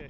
Okay.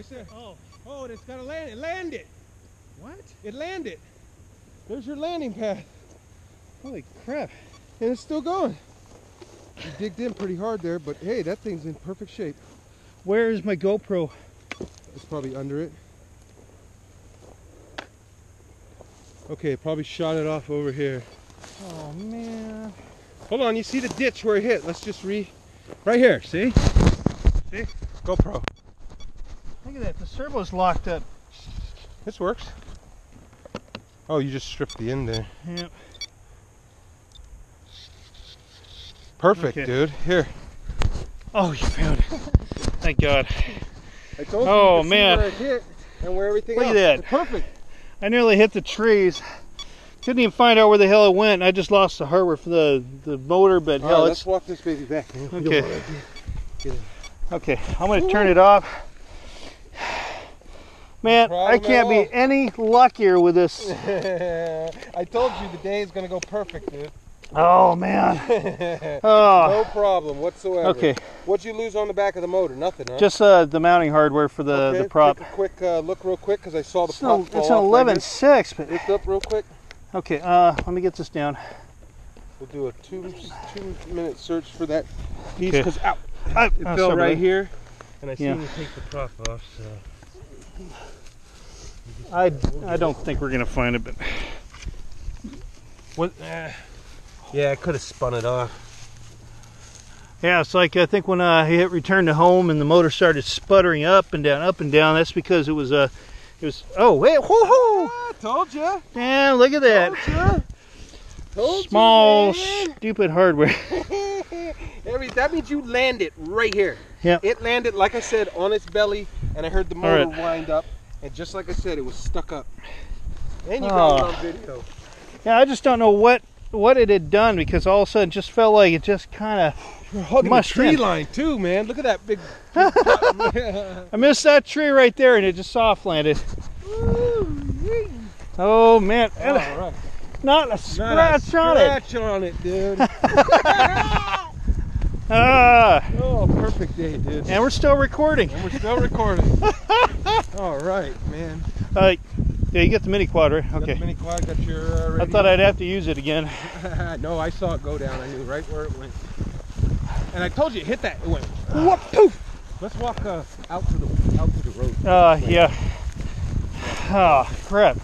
Right there. Oh. Oh, it's got to land. It landed. What? It landed. There's your landing pad. Holy crap. And it's still going. You digged in pretty hard there, but hey, that thing's in perfect shape. Where is my GoPro? It's probably under it. Okay, probably shot it off over here. Oh man. Hold on, you see the ditch where it hit. Let's just right here, see? See? GoPro. Look at that, the servo's locked up. This works. Oh, you just stripped the end there. Yep. Perfect, Okay. dude. Here. Oh, you found it. Thank God. I told Oh, you to man. see where it hit and where everything Look else. at that. It's perfect. I nearly hit the trees. Couldn't even find out where the hell it went. I just lost the hardware for the motor, but All hell, right, it's let's walk this baby back. Man. okay. Okay, I'm gonna turn it off. Man, I can't be any luckier with this. I told you the day is gonna go perfect, dude. Oh man. Oh. No problem whatsoever. Okay. What'd you lose on the back of the motor? Nothing, huh? Just the mounting hardware for the prop. Take a quick look real quick because I saw the It's prop an fall off. 11.6, but Lift up real quick. okay. Let me get this down. We'll do a two-minute search for that piece Okay. because it fell sorry, right buddy. here, and I Yeah. seen you take the prop off. So I don't think we're gonna find it, but what? Yeah, I could have spun it off. yeah, it's like I think when I hit return to home and the motor started sputtering up and down. That's because it was oh wait, whoo-hoo! Ah, told you. Yeah, look at that. Told Small, you, man. stupid hardware. That means you landed right here. Yeah. It landed, like I said, on its belly, and I heard the motor wind up, and just like I said, it was stuck up. And you got it on video. Yeah, I just don't know what it had done, because all of a sudden it just felt like it just kind of Hugging the tree line too, man. Look at that big. I missed that tree right there, and it just soft landed. Oh man. All right. Not a scratch on it. Scratch on it, dude. Oh, perfect day, dude. And we're still recording. And we're still recording. All right, man. Yeah, you get the mini quad, right? Got Okay. the mini quad, got your radio. I thought I'd have to use it again. No, I saw it go down. I knew right where it went. And I told you it hit that. It went whoop, poof. Let's walk out to the road. Yeah. Oh, crap.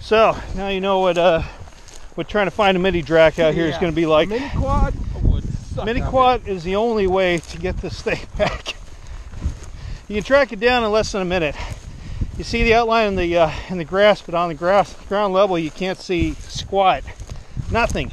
So now you know what trying to find a mini Drak out here is going to be like. Mini quad would suck. Mini quad is the only way to get this thing back. You can track it down in less than a minute. You see the outline in the grass, but on the ground level you can't see squat. Nothing.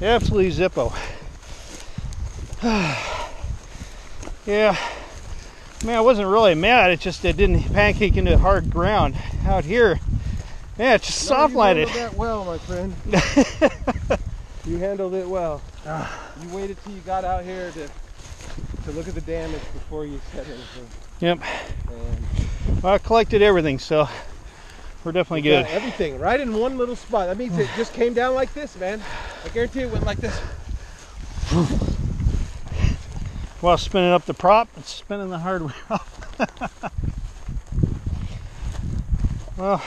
Absolutely zippo. Yeah. Man, I wasn't really mad. It just it didn't pancake into hard ground out here. Yeah, it just soft landed. You handled that well, my friend. You handled it well. You waited till you got out here to look at the damage before you said anything. Yep. And Well, I collected everything, so we're definitely good. got everything right in one little spot. That means it just came down like this, man. I guarantee it went like this. While spinning up the prop and spinning the hardware off. Well,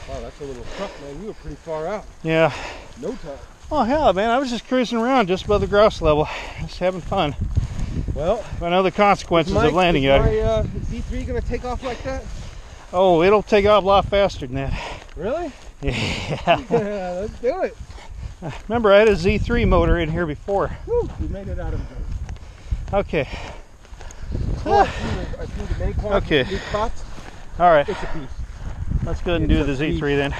wow, that's a little truck, man. You were pretty far out. yeah. No time. Oh hell, man, I was just cruising around just above the grouse level, just having fun. Well, I know the consequences of landing out here. Is my Z3 gonna take off like that? Oh, it'll take off a lot faster than that. Really? Yeah. Yeah, let's do it. Remember, I had a Z3 motor in here before. Woo, we made it out of it. Okay. Oh, I threw the mini quad. Okay. Big pots. All right. It's a piece. Let's go ahead and do the Z3 then.